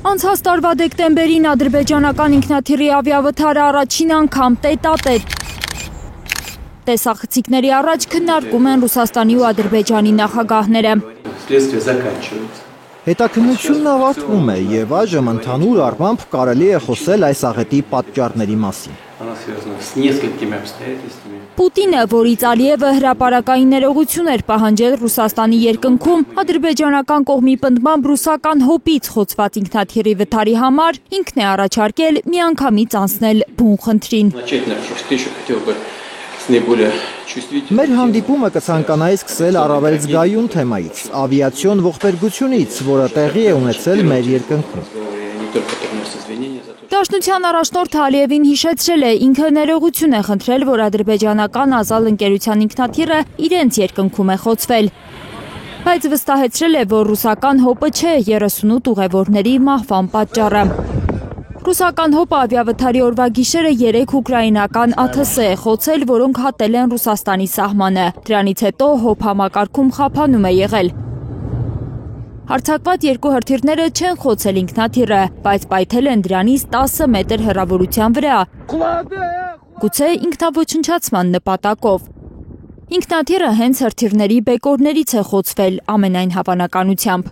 Անցած տարվա դեկտեմբերին ադրբեջանական ինքնաթիռի ավիավթարը առաջին անգամ տետատետ տեսախցիկների առաջ քննարկում են Ռուսաստանի ու Ադրբեջանի նախագահները։ Հետաքննությունն ավարտվում է եւ այժմ ընդհանուր առմամբ կարելի է խոսել այս աղետի պատճառների մասին։ Պուտինը, որից Ալիևը հրապարակային ներողություն էր պահանջել Ռուսաստանի երկնքում, ադրբեջանական կողմի պնդմամբ ռուսական հոպից խոցված ինքնաթիռի վթարի համար, ինքն է առաջարկել միանգամից անցնել բուն խնդրին։ Մեր հանդիպումը կցանկանայի սկսել առավել զգայուն թեմայից, ավիացիոն ողբերգությունից, որը տեղի է ունեցել մեր երկնքում։ Դաշնության առաջնորդ Ալիևին հիշեցրել է, ինքը ներողություն է խնդրել, որ ադրբեջանական Ազալ ընկերության ինքնաթիռը իրենց երկնքում է խոցվել։ Բայց վստահեցրել է, որ ռուսական հոպը չէ 38 ուղևորների մահվան պատճառը։ Ռուսական հոպը ավիավթարի օրվա գիշերը 3 ուկրաինական ԱԹՍ է խոցել, որոնք հատել են Ռուսաստանի սահմանը։ Դրանից հետո հոպ համակարգում խափանում է եղել։ Հարձակված երկու հրթիռները չեն խոցել ինքնաթիռը, բայց պայթել են դրանից 10 մետր հեռավորության վրա, գուցե ինքնաոչնչացման նպատակով։ Ինքնաթիռը հենց հրթիռների բեկորներից է խոցվել ամենայն հավանականությամբ։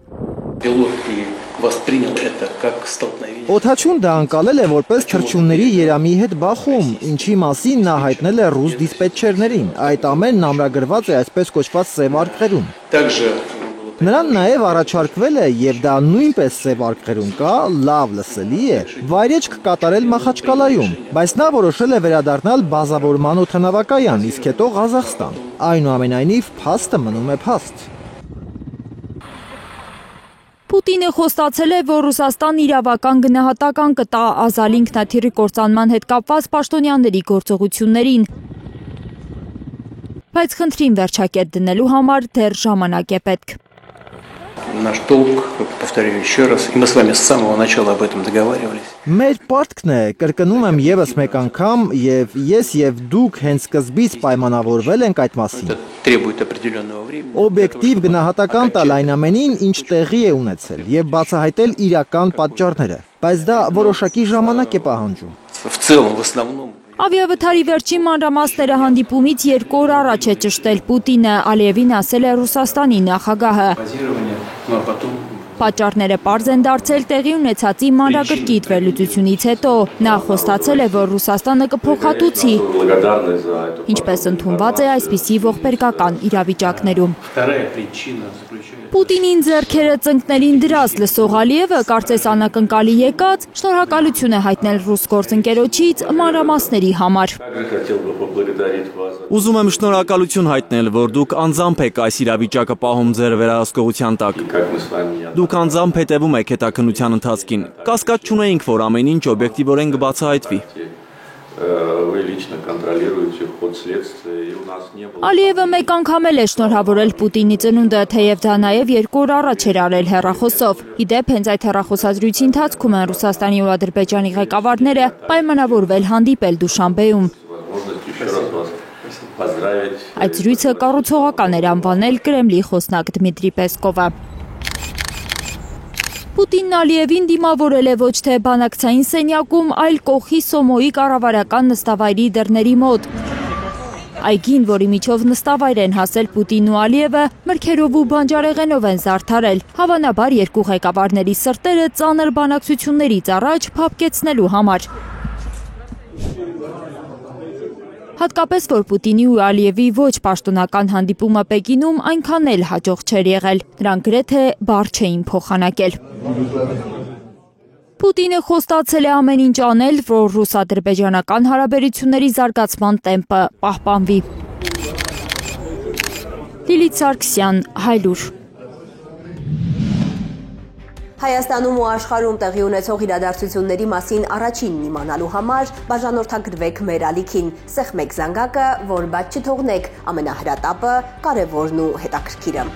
Օդաչուն դա անցալել է որպես թռչունների երամի հետ բախում, ինչի մասին նա հայտնել է ռուս դիսպետչերներին։ Այդ ամենն ամրագրված է այսպես կոչված սև արկղերում։ Նրան նաև առաջարկվել է, եւ դա նույնպես սև արկղերում կա, լավ լսելի է, վայրեջք կատարել Մախաչկալայում, բայց նա որոշել է վերադառնալ բազավորման օդանավակայան, իսկ հետո Ղազախստան։ Այնուամենայնիվ, փաստը մնում է փաստ։ Պուտինը խոստացել է, որ Ռուսաստան իրավական գնահատական կտա Ազալ ինքնաթիռի կործանման հետ կապված պաշտոնյաների գործողություններին։ Բայց խնդրին վերջակետ դնելու համար դեռ ժամանակ է պետք։ Наш долг, повторяю еще раз, и мы с вами с самого начала об этом договаривались. Մեր պարտքն է, կրկնում եմ եւս մեկ անգամ, եւ ես եւ դուք հենց սկզբից պայմանավորվել ենք այդ մասին։ Требует определенного времени. Օբյեկտիվ գնահատական տալ այն ամենին, ինչ տեղի է ունեցել, եւ բացահայտել իրական պատճառները, բայց դա որոշակի ժամանակ է պահանջում։ В целом, в основном. Ավիավթարի վերջին մանրամասները հանդիպումից 2 օր առաջ է ճշտել Պուտինը, Ալիևին ասել է Ռուսաստանի նախագահը։ Պատճառները պարզ են դարձել տեղի ունեցածի մանրակրկիտ վերլուծությունից հետո։ Նա խոստացել է, որ Ռուսաստանը կփոխհատուցի, ինչպես ընդունված է այսպիսի ողբերգական իրավիճակներում։ Պուտինին ձեռքերը ծնկներին դրած լսող Ալիևը կարծես անակնկալի եկած շնորհակալություն է հայտնել ռուս գործընկերոջից մանրամասների համար։ Ուզում եմ շնորհակալություն հայտնել, որ դուք անձամբ եք այս իրավիճակը պահում ձեր վերահսկողության տակ։ Դուք անձամբ հետևում եք հետաքննության ընթացքին։ Կասկած չունեինք, որ ամեն ինչ օբյեկտիվորեն կբացահայտվի։ Ալիևը մեկ անգամ էլ է շնորհավորել Պուտինի ծնունդը, թեև դա նաև 2 օր առաջ էր արել հեռախոսով։ Իդեպ հենց այդ հեռախոսազրույցի ընթացքում են Ռուսաստանի ու Ադրբեջանի ղեկավարները պայմանավորվել հանդիպել Դուշանբեում։ Այդ զրույցը կառուցողական էր անվանել Կրեմլի խոսնակ Դմիտրի Պեսկովը։ Պուտինն Ալիևին դիմավորել է ոչ թե բանակցային սենյակում, այլ կողքի Սոմոյի կառավարական նստավայրի դռների մոտ։ Այգին, որի միջով նստավայր են հասել Պուտինն ու Ալիևը, մրգերով ու բանջարեղենով են զարդարել։ Հավանաբար երկու ղեկավարների սրտերը ծանր բանակցություններից առաջ փափկեցնելու համար։ Հատկապես, որ Պուտինի ու Ալիևի ոչ պաշտոնական հանդիպումը Պեկինում այնքան էլ հաջող չէր եղել, նրանք գրեթե բառ չէին փոխանակել։ Պուտինը խոստացել է ամեն ինչ անել, որ ռուս-ադրբեջանական հարաբերությունների զարգացման տեմպը պահպանվի։ Լիլիթ Սարգսյան, Հայլուր։ Հայաստանում ու աշխարհում տեղի ունեցող իրադարձությունների մասին առաջինն իմանալու համար բաժանորդագրվեք մեր ալիքին, սեղմեք զանգակը, որ բաց չթողնեք ամենահրատապը, կարևորն ու հետաքրքիրը։